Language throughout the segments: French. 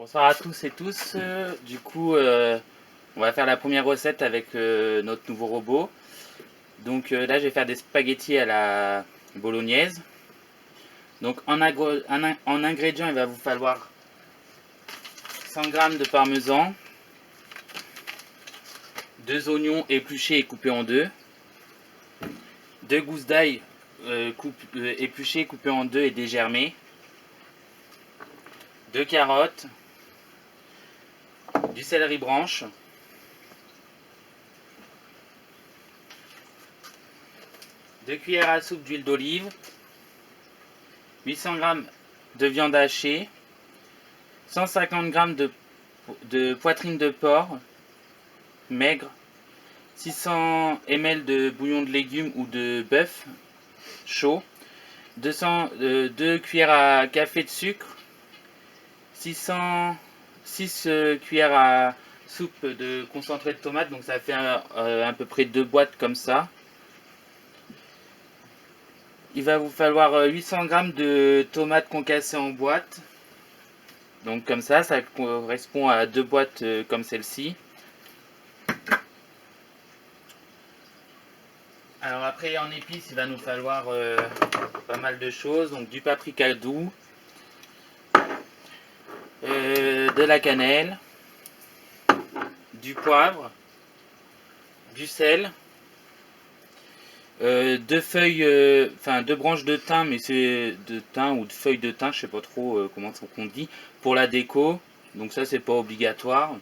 Bonsoir à tous et tous. On va faire la première recette avec notre nouveau robot. Donc là, je vais faire des spaghettis à la bolognaise. Donc en ingrédients, il va vous falloir 100 g de parmesan, 2 oignons épluchés et coupés en deux, 2 gousses d'ail épluchées, coupées en deux et dégermées, 2 carottes, du céleri branche, deux cuillères à soupe d'huile d'olive, 800 g de viande hachée, 150 g de poitrine de porc maigre, 600 ml de bouillon de légumes ou de bœuf chaud, 2 cuillères à café de sucre, 6 cuillères à soupe de concentré de tomate, donc ça fait à peu près 2 boîtes comme ça. Il va vous falloir 800 g de tomates concassées en boîte. Donc comme ça correspond à 2 boîtes comme celle-ci. Alors après en épices, il va nous falloir pas mal de choses. Donc du paprika doux, de la cannelle, du poivre, du sel, 2 feuilles, enfin 2 branches de thym, mais c'est de thym ou de feuilles de thym, je sais pas trop comment on dit, pour la déco. Donc ça c'est pas obligatoire.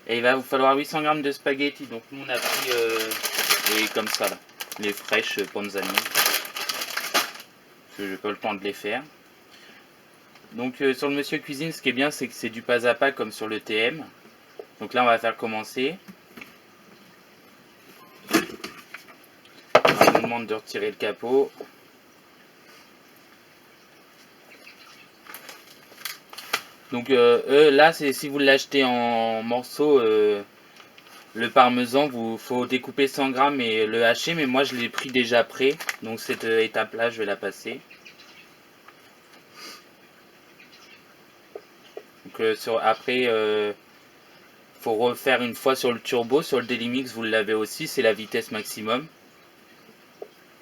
Et il va vous falloir 800 g de spaghettis. Donc nous on a pris les comme ça là, les fraîches Panzani, parce que j'ai pas le temps de les faire. Donc sur le Monsieur Cuisine, ce qui est bien, c'est que c'est du pas à pas comme sur le TM. Donc là on va faire commencer. On nous demande de retirer le capot. Donc là, si vous l'achetez en morceaux, le parmesan, faut découper 100 g et le hacher, mais moi je l'ai pris déjà prêt, donc cette étape-là, je vais la passer. Donc après, faut refaire une fois sur le turbo, sur le Dailimix, vous l'avez aussi, c'est la vitesse maximum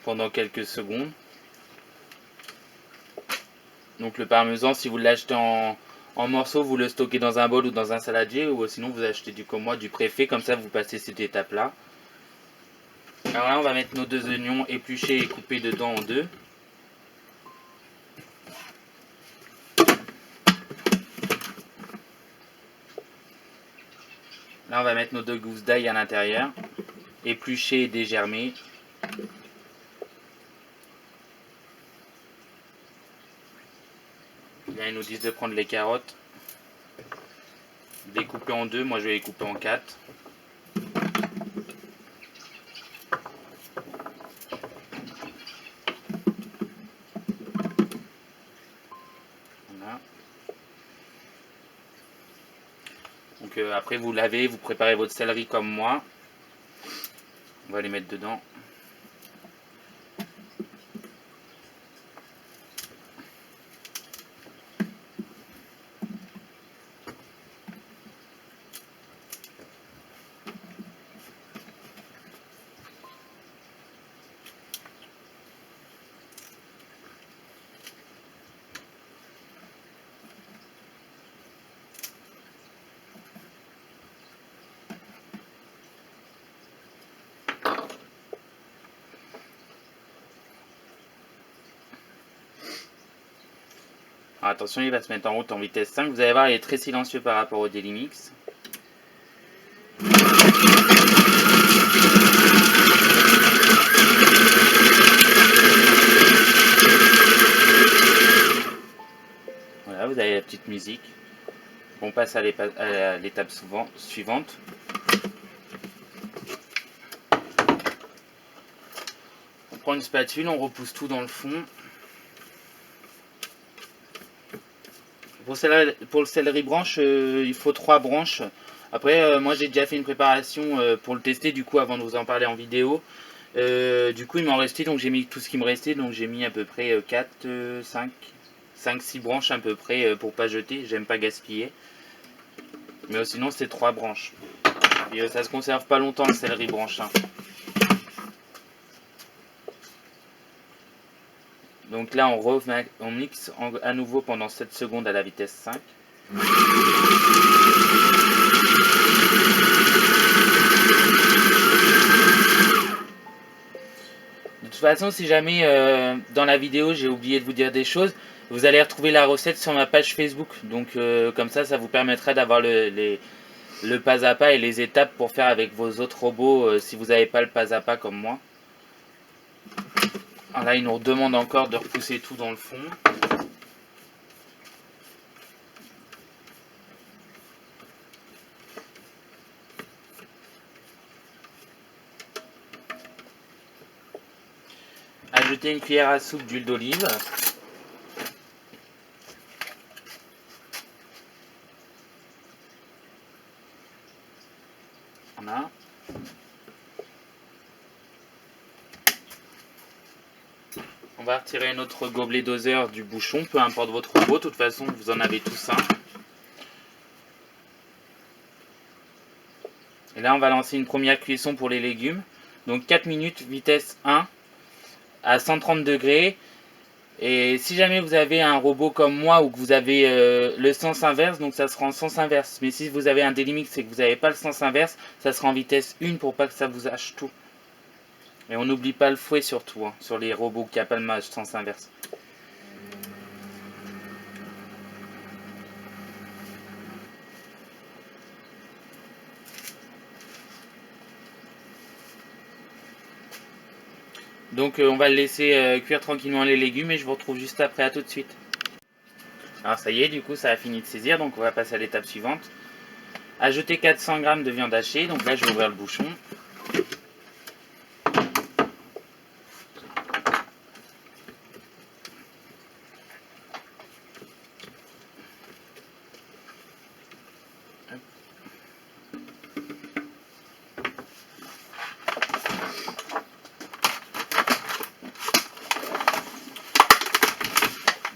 pendant quelques secondes. Donc le parmesan, si vous l'achetez en morceaux, vous le stockez dans un bol ou dans un saladier, ou sinon vous achetez comme moi du préfet, comme ça vous passez cette étape là. Alors là on va mettre nos 2 oignons épluchés et coupés dedans en deux. Là on va mettre nos 2 gousses d'ail à l'intérieur, épluchées et dégermées. Là ils nous disent de prendre les carottes, découper en deux, moi je vais les couper en 4. Voilà. Donc après vous lavez, vous préparez votre céleri comme moi. On va les mettre dedans. Alors attention, il va se mettre en route en vitesse 5. Vous allez voir, il est très silencieux par rapport au Dailimix. Voilà, vous avez la petite musique. On passe à l'étape suivante. On prend une spatule, on repousse tout dans le fond. Pour le céleri branche, il faut 3 branches. Après, moi j'ai déjà fait une préparation pour le tester, du coup, avant de vous en parler en vidéo. Du coup il m'en restait, donc j'ai mis tout ce qui me restait, donc j'ai mis à peu près 4, 5, 6 branches à peu près pour pas jeter, j'aime pas gaspiller. Mais sinon c'est 3 branches. Et ça se conserve pas longtemps le céleri branche. Hein. Donc là on mixe à nouveau pendant 7 secondes à la vitesse 5. De toute façon, si jamais dans la vidéo j'ai oublié de vous dire des choses, vous allez retrouver la recette sur ma page Facebook. Donc comme ça vous permettra d'avoir le pas à pas et les étapes pour faire avec vos autres robots si vous n'avez pas le pas à pas comme moi. Alors là, il nous demande encore de repousser tout dans le fond. Ajouter une cuillère à soupe d'huile d'olive. Voilà. On va retirer notre gobelet doseur du bouchon, peu importe votre robot, de toute façon vous en avez tous un. Et là on va lancer une première cuisson pour les légumes. Donc 4 minutes, vitesse 1, à 130 degrés. Et si jamais vous avez un robot comme moi ou que vous avez le sens inverse, donc ça sera en sens inverse. Mais si vous avez un Délimix et que vous n'avez pas le sens inverse, ça sera en vitesse 1 pour pas que ça vous hache tout. Et on n'oublie pas le fouet surtout, hein, sur les robots qui n'ont pas le sens inverse. Donc on va le laisser cuire tranquillement les légumes et je vous retrouve juste après, à tout de suite. Alors ça y est, du coup ça a fini de saisir, donc on va passer à l'étape suivante. Ajouter 400 g de viande hachée, donc là je vais ouvrir le bouchon.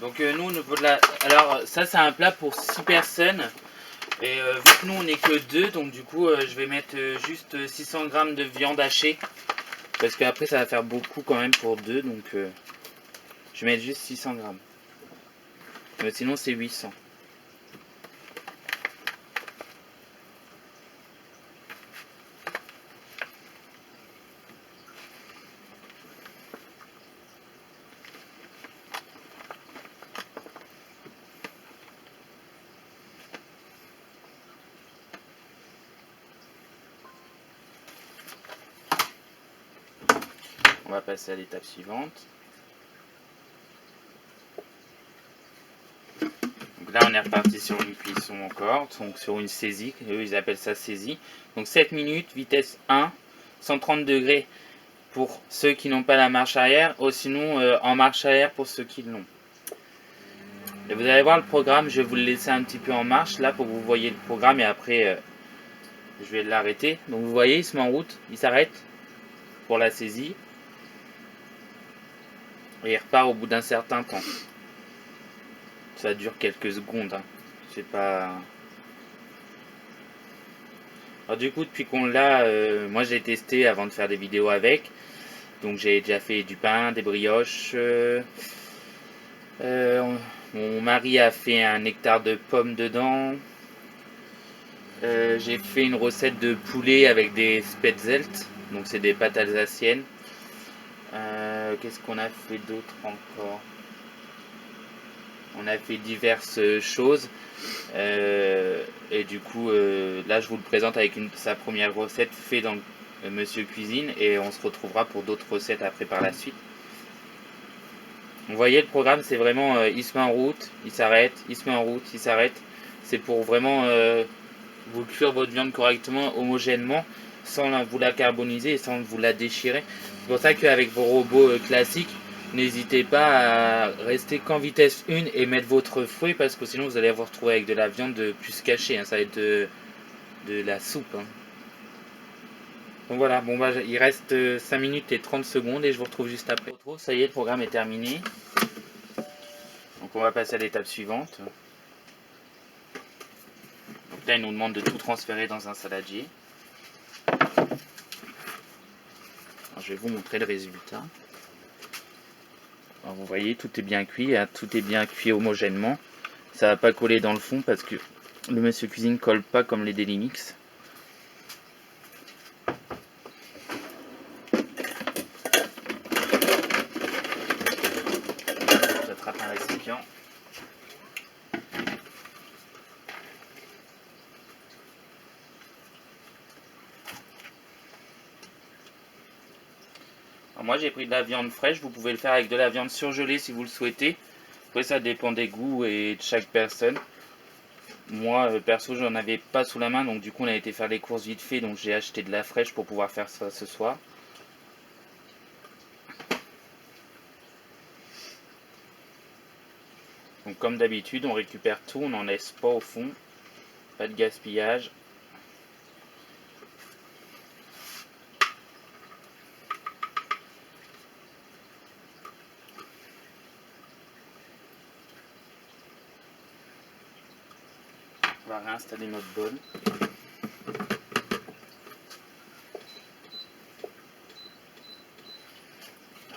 Donc nous au niveau de la... Alors ça c'est un plat pour 6 personnes. Et vu que nous on n'est que 2, donc du coup je vais mettre juste 600 g de viande hachée. Parce qu'après ça va faire beaucoup quand même pour 2, donc je vais mettre juste 600 g. Mais sinon c'est 800. On va passer à l'étape suivante. Donc là on est reparti sur une cuisson encore, donc sur une saisie, eux ils appellent ça saisie. Donc 7 minutes, vitesse 1, 130 degrés pour ceux qui n'ont pas la marche arrière, ou sinon en marche arrière pour ceux qui l'ont. Et vous allez voir le programme, je vais vous le laisser un petit peu en marche là pour que vous voyez le programme et après je vais l'arrêter. Donc vous voyez, il se met en route, il s'arrête pour la saisie et il repart au bout d'un certain temps. Ça dure quelques secondes, hein. C'est pas... Alors du coup, depuis qu'on l'a, moi j'ai testé avant de faire des vidéos avec. Donc j'ai déjà fait du pain, des brioches. Mon mari a fait un nectar de pommes dedans. J'ai fait une recette de poulet avec des spetzelt. Donc c'est des pâtes alsaciennes. Qu'est-ce qu'on a fait d'autre encore? On a fait diverses choses. Et du coup, là je vous le présente avec sa première recette faite dans Monsieur Cuisine. Et on se retrouvera pour d'autres recettes après par la suite. Vous voyez le programme, c'est vraiment il se met en route, il s'arrête, il se met en route, il s'arrête. C'est pour vraiment vous cuire votre viande correctement, homogènement, sans vous la carboniser et sans vous la déchirer. C'est pour ça qu'avec vos robots classiques, n'hésitez pas à rester qu'en vitesse 1 et mettre votre fouet, parce que sinon vous allez vous retrouver avec de la viande plus cachée, hein. Ça va être de la soupe, hein. Donc voilà, bon bah il reste 5 minutes et 30 secondes et je vous retrouve juste après. Ça y est, le programme est terminé. Donc on va passer à l'étape suivante. Donc là il nous demande de tout transférer dans un saladier. Alors, je vais vous montrer le résultat. Alors, vous voyez, tout est bien cuit, hein, tout est bien cuit homogènement. Ça va pas coller dans le fond parce que le Monsieur Cuisine colle pas comme les Deli Mix. J'attrape un récipient. Alors moi j'ai pris de la viande fraîche, vous pouvez le faire avec de la viande surgelée si vous le souhaitez. Après ça dépend des goûts et de chaque personne. Moi perso j'en avais pas sous la main, donc du coup on a été faire les courses vite fait, donc j'ai acheté de la fraîche pour pouvoir faire ça ce soir. Donc comme d'habitude on récupère tout, on n'en laisse pas au fond, pas de gaspillage. On va réinstaller notre bol.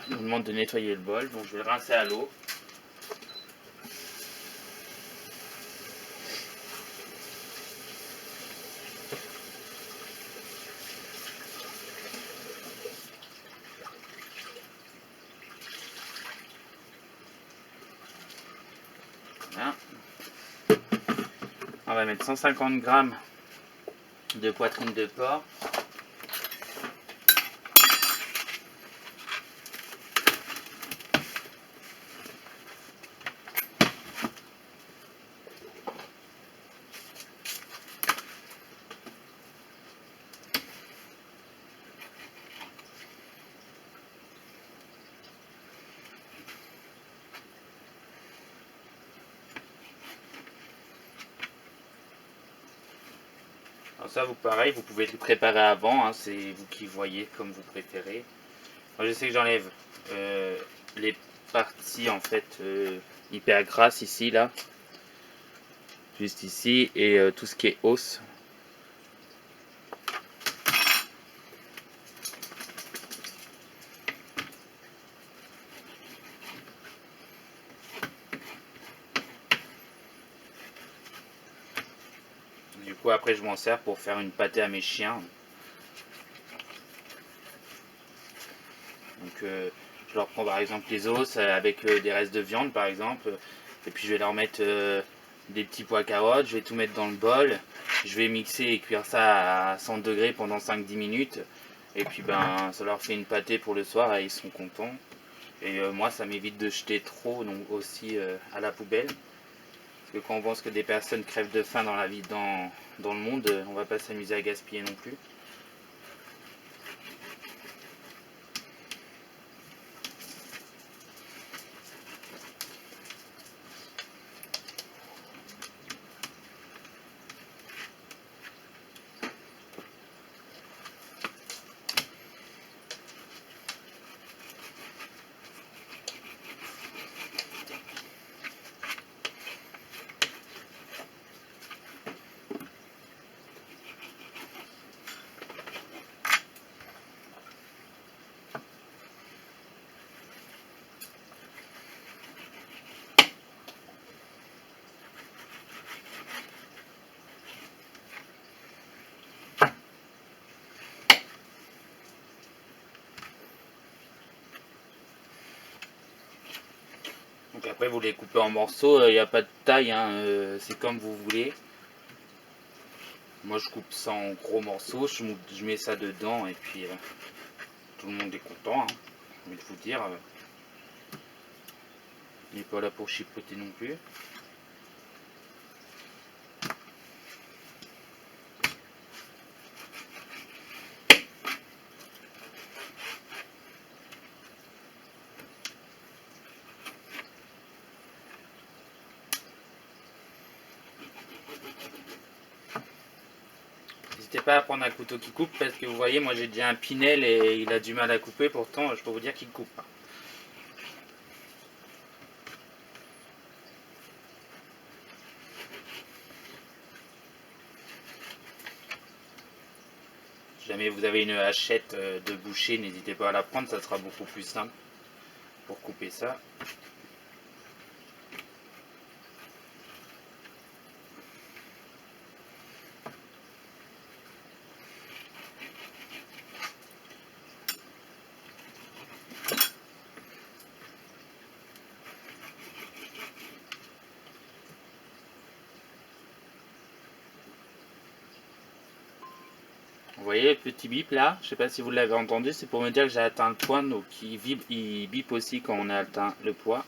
Il nous demande de nettoyer le bol, donc je vais le rincer à l'eau. Voilà. On va mettre 150 g de poitrine de porc. Alors ça, vous pareil, vous pouvez le préparer avant, hein, c'est vous qui voyez comme vous préférez. Moi je sais que j'enlève les parties en fait hyper grasses ici, là, juste ici, et tout ce qui est os. Du coup après je m'en sers pour faire une pâtée à mes chiens. Donc je leur prends par exemple les os avec des restes de viande par exemple, et puis je vais leur mettre des petits pois carottes, je vais tout mettre dans le bol, je vais mixer et cuire ça à 100 degrés pendant 5-10 minutes, et puis ben ça leur fait une pâtée pour le soir et ils sont contents. Et moi ça m'évite de jeter trop, donc aussi à la poubelle. Parce que quand on pense que des personnes crèvent de faim dans la vie, dans le monde, on va pas s'amuser à gaspiller non plus. Donc après vous les coupez en morceaux, il n'y a pas de taille, hein, c'est comme vous voulez. Moi je coupe ça en gros morceaux, je mets ça dedans et puis tout le monde est content, hein. J'ai envie de vous dire, il n'est pas là pour chipoter non plus. N'hésitez pas pas prendre un couteau qui coupe parce que vous voyez, moi j'ai déjà un Pinel et il a du mal à couper, pourtant je peux vous dire qu'il coupe pas. Si jamais vous avez une hachette de boucher, n'hésitez pas à la prendre, ça sera beaucoup plus simple pour couper ça. Vous voyez le petit bip là, je sais pas si vous l'avez entendu, c'est pour me dire que j'ai atteint le poids, donc il bip aussi quand on a atteint le poids.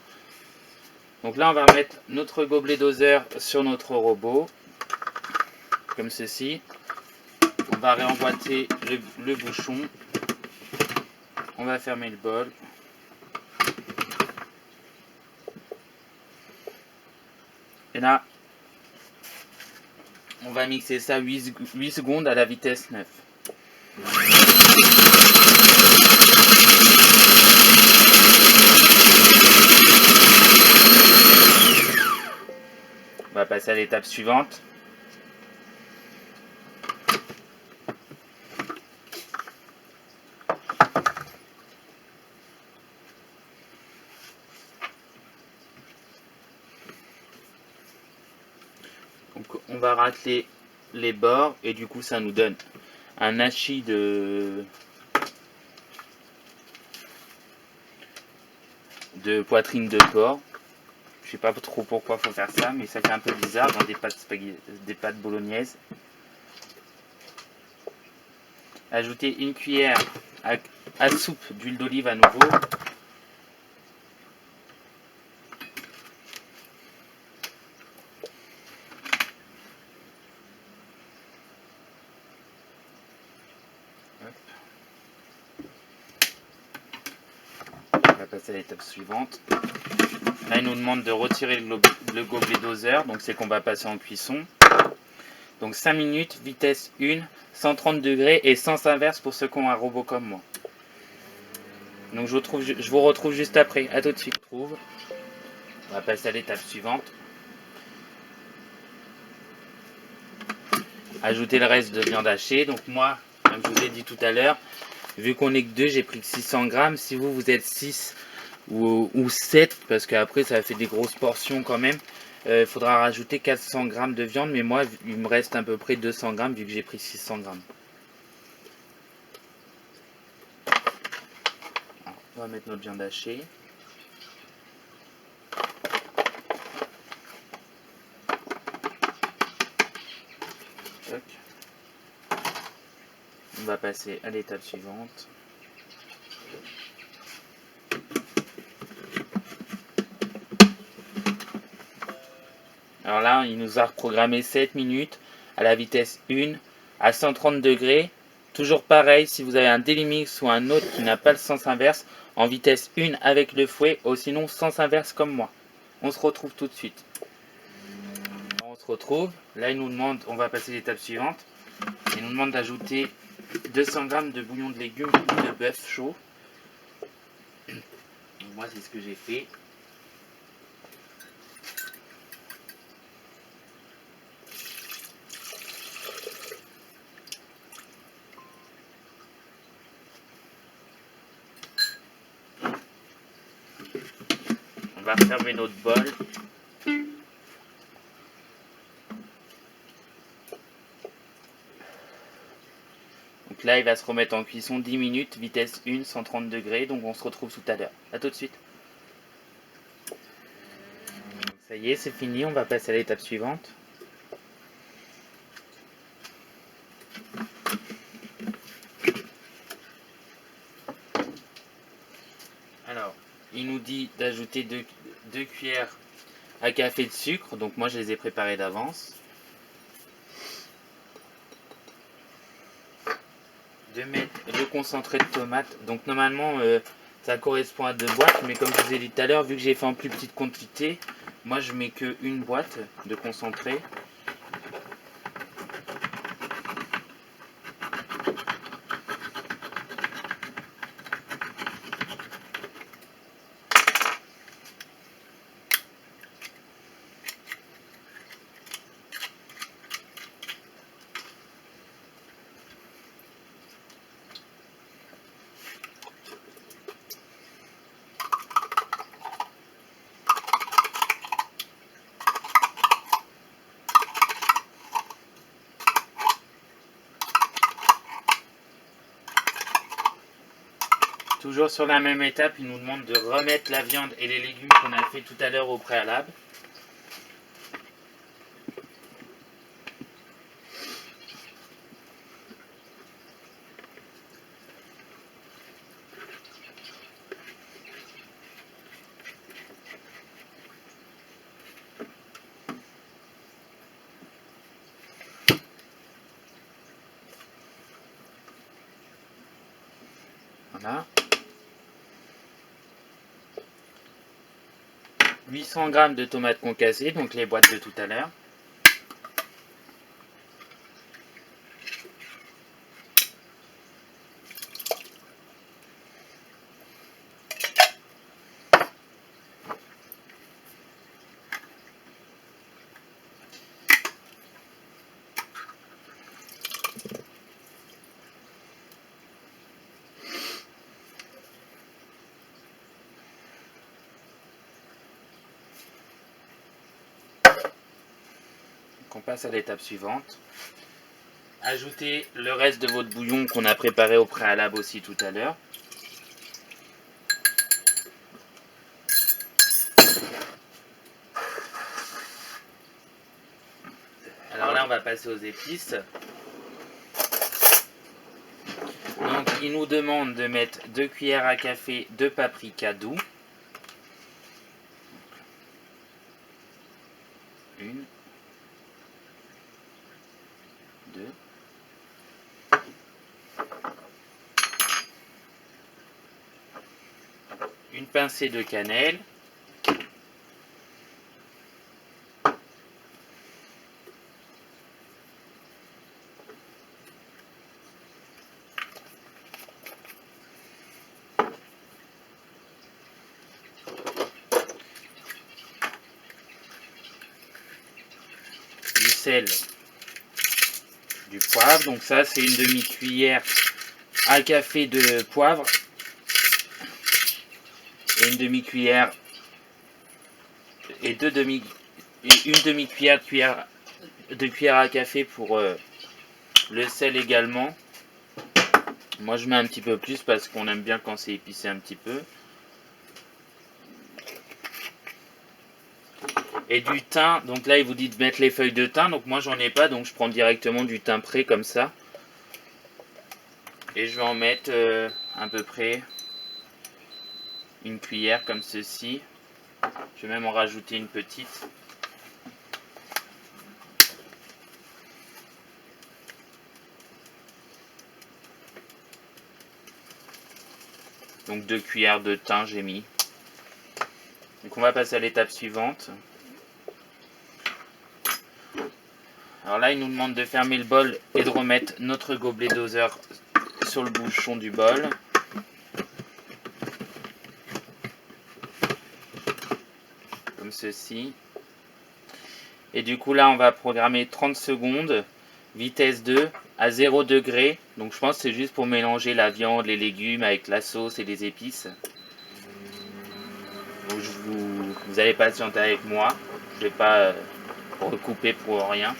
Donc là on va remettre notre gobelet doseur sur notre robot, comme ceci. On va réemboîter le bouchon, on va fermer le bol. Et là, on va mixer ça 8 secondes à la vitesse 9. On va passer à l'étape suivante. Donc on va racler les bords et du coup ça nous donne un hachis de poitrine de porc. Je sais pas trop pourquoi faut faire ça, mais ça fait un peu bizarre dans des pâtes bolognaises. Ajouter une cuillère à soupe d'huile d'olive à nouveau. On va passer à l'étape suivante. Là, il nous demande de retirer le gobelet doseur, donc c'est qu'on va passer en cuisson. Donc 5 minutes, vitesse 1, 130 degrés et sens inverse pour ceux qui ont un robot comme moi. Donc je vous retrouve juste après. A tout de suite. On va passer à l'étape suivante. Ajouter le reste de viande hachée. Donc moi, comme je vous ai dit tout à l'heure, vu qu'on est que 2, j'ai pris que 600 grammes. Si vous êtes 6 ou 7, parce qu'après ça fait des grosses portions quand même, il faudra rajouter 400 grammes de viande. Mais moi, il me reste à peu près 200 grammes vu que j'ai pris 600 grammes. Alors, on va mettre notre viande hachée. On va passer à l'étape suivante. Alors là, il nous a reprogrammé 7 minutes à la vitesse 1 à 130 degrés. Toujours pareil, si vous avez un Dailimix ou un autre qui n'a pas le sens inverse, en vitesse 1 avec le fouet, ou sinon sens inverse comme moi. On se retrouve tout de suite. On se retrouve. Là, il nous demande, on va passer à l'étape suivante. Il nous demande d'ajouter 200 g de bouillon de légumes ou de bœuf chaud. Moi, c'est ce que j'ai fait. On va fermer notre bol. Donc là, il va se remettre en cuisson 10 minutes, vitesse 1, 130 degrés. Donc on se retrouve tout à l'heure. A tout de suite. Ça y est, c'est fini. On va passer à l'étape suivante. Alors, il nous dit d'ajouter 2 cuillères à café de sucre. Donc moi, je les ai préparées d'avance. De mettre le concentré de tomate. Donc normalement ça correspond à 2 boîtes, mais comme je vous ai dit tout à l'heure, vu que j'ai fait en plus petite quantité, moi je mets que une boîte de concentré. toujours sur la même étape, il nous demande de remettre la viande et les légumes qu'on a fait tout à l'heure au préalable. Voilà. 800 g de tomates concassées, donc les boîtes de tout à l'heure. On passe à l'étape suivante. Ajoutez le reste de votre bouillon qu'on a préparé au préalable aussi tout à l'heure. Alors là, on va passer aux épices. Donc, il nous demande de mettre 2 cuillères à café de paprika doux. Une. 2. Une pincée de cannelle. Du sel. Du poivre. Donc ça, c'est une demi-cuillère à café de poivre. Et une demi-cuillère et une demi-cuillère de cuillère à café pour le sel également. Moi je mets un petit peu plus parce qu'on aime bien quand c'est épicé un petit peu. Et du thym, donc là il vous dit de mettre les feuilles de thym, donc moi j'en ai pas, donc je prends directement du thym frais comme ça. Et je vais en mettre à peu près une cuillère comme ceci. Je vais même en rajouter une petite. Donc 2 cuillères de thym j'ai mis. Donc on va passer à l'étape suivante. Alors là, il nous demande de fermer le bol et de remettre notre gobelet doseur sur le bouchon du bol. Comme ceci. Et du coup là, on va programmer 30 secondes, vitesse 2, à 0 degré. Donc je pense que c'est juste pour mélanger la viande, les légumes avec la sauce et les épices. Donc vous allez patienter avec moi. Je ne vais pas recouper pour rien.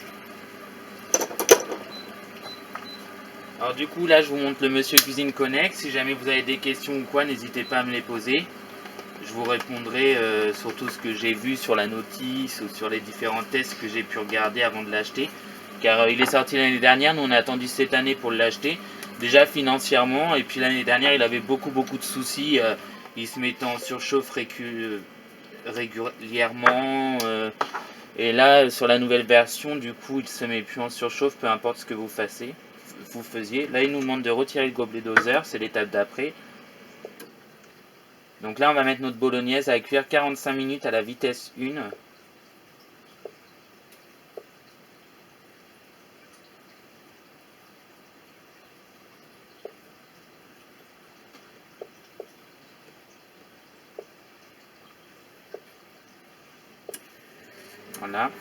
Alors du coup là je vous montre le Monsieur Cuisine Connect. Si jamais vous avez des questions ou quoi, n'hésitez pas à me les poser. Je vous répondrai sur tout ce que j'ai vu sur la notice ou sur les différents tests que j'ai pu regarder avant de l'acheter. Car il est sorti l'année dernière, nous on a attendu cette année pour l'acheter. Déjà financièrement, et puis l'année dernière il avait beaucoup de soucis. Il se mettait en surchauffe régulièrement. Et là sur la nouvelle version, du coup il se met plus en surchauffe, peu importe ce que vous faisiez. Là il nous demande de retirer le gobelet doseur, c'est l'étape d'après. Donc là, on va mettre notre bolognaise à cuire 45 minutes à la vitesse 1. Voilà.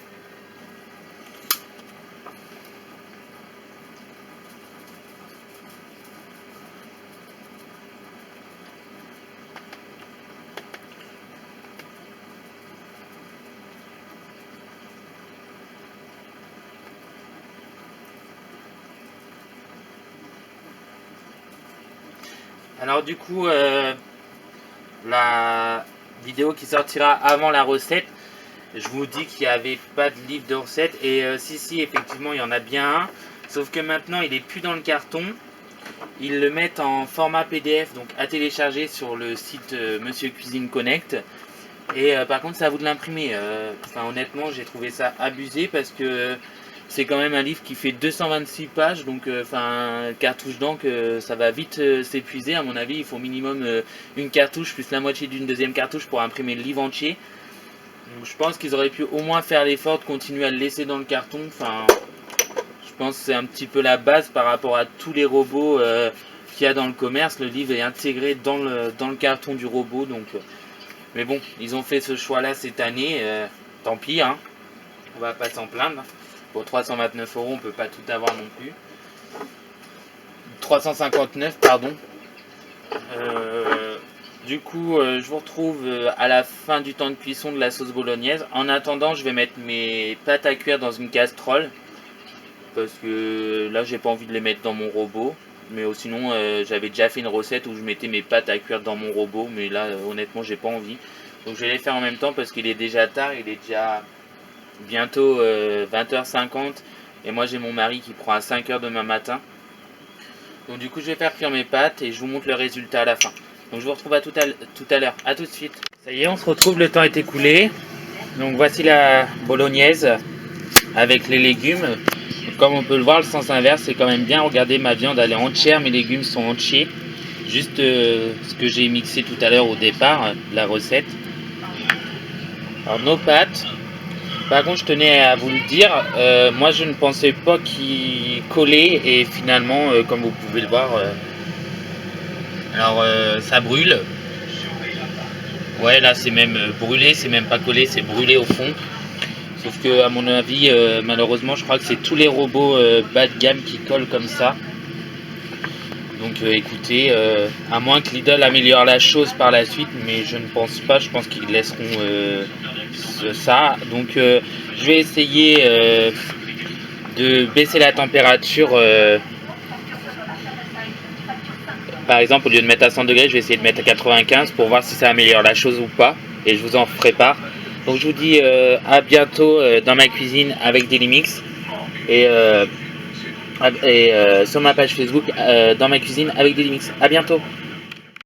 Alors du coup, la vidéo qui sortira avant la recette, je vous dis qu'il n'y avait pas de livre de recettes. Et si, effectivement, il y en a bien un. Sauf que maintenant, il est plus dans le carton. Ils le mettent en format PDF, donc à télécharger sur le site Monsieur Cuisine Connect. Et par contre, c'est à vous de l'imprimer. Honnêtement, j'ai trouvé ça abusé parce que c'est quand même un livre qui fait 226 pages. Donc, cartouche d'encre, ça va vite s'épuiser. À mon avis, il faut au minimum une cartouche plus la moitié d'une deuxième cartouche pour imprimer le livre entier. Donc, je pense qu'ils auraient pu au moins faire l'effort de continuer à le laisser dans le carton. Je pense que c'est un petit peu la base par rapport à tous les robots qu'il y a dans le commerce. Le livre est intégré dans le carton du robot. Donc, mais bon, ils ont fait ce choix-là cette année. Tant pis, hein. On va pas s'en plaindre. Pour 329 €, on peut pas tout avoir non plus. 359, pardon. Du coup, je vous retrouve à la fin du temps de cuisson de la sauce bolognaise. En attendant, je vais mettre mes pâtes à cuire dans une casserole. Parce que là, j'ai pas envie de les mettre dans mon robot. Mais sinon, j'avais déjà fait une recette où je mettais mes pâtes à cuire dans mon robot. Mais là, honnêtement, j'ai pas envie. Donc je vais les faire en même temps parce qu'il est déjà tard. Il est déjà bientôt 20h50. Et moi, j'ai mon mari qui prend à 5h demain matin. Donc du coup, je vais faire cuire mes pâtes et je vous montre le résultat à la fin. Donc je vous retrouve à tout à l'heure. A tout de suite. Ça y est, on se retrouve, le temps est écoulé. Donc voici la bolognaise avec les légumes. Comme on peut le voir, le sens inverse c'est quand même bien. Regardez, ma viande elle est entière, mes légumes sont entiers. Juste ce que j'ai mixé tout à l'heure au départ de la recette. Alors nos pâtes. Par contre, je tenais à vous le dire, moi je ne pensais pas qu'ils collaient et finalement, comme vous pouvez le voir, ça brûle. Ouais, là c'est même brûlé, c'est même pas collé, c'est brûlé au fond. Sauf que à mon avis, malheureusement, je crois que c'est tous les robots bas de gamme qui collent comme ça. Donc écoutez, à moins que Lidl améliore la chose par la suite, mais je ne pense pas, je pense qu'ils laisseront ça. Donc je vais essayer de baisser la température. Par exemple, au lieu de mettre à 100 degrés, je vais essayer de mettre à 95 pour voir si ça améliore la chose ou pas. Et je vous en ferai part. Donc je vous dis à bientôt dans ma cuisine avec Dailimix. Et sur ma page Facebook dans ma cuisine avec Dailimix. A bientôt.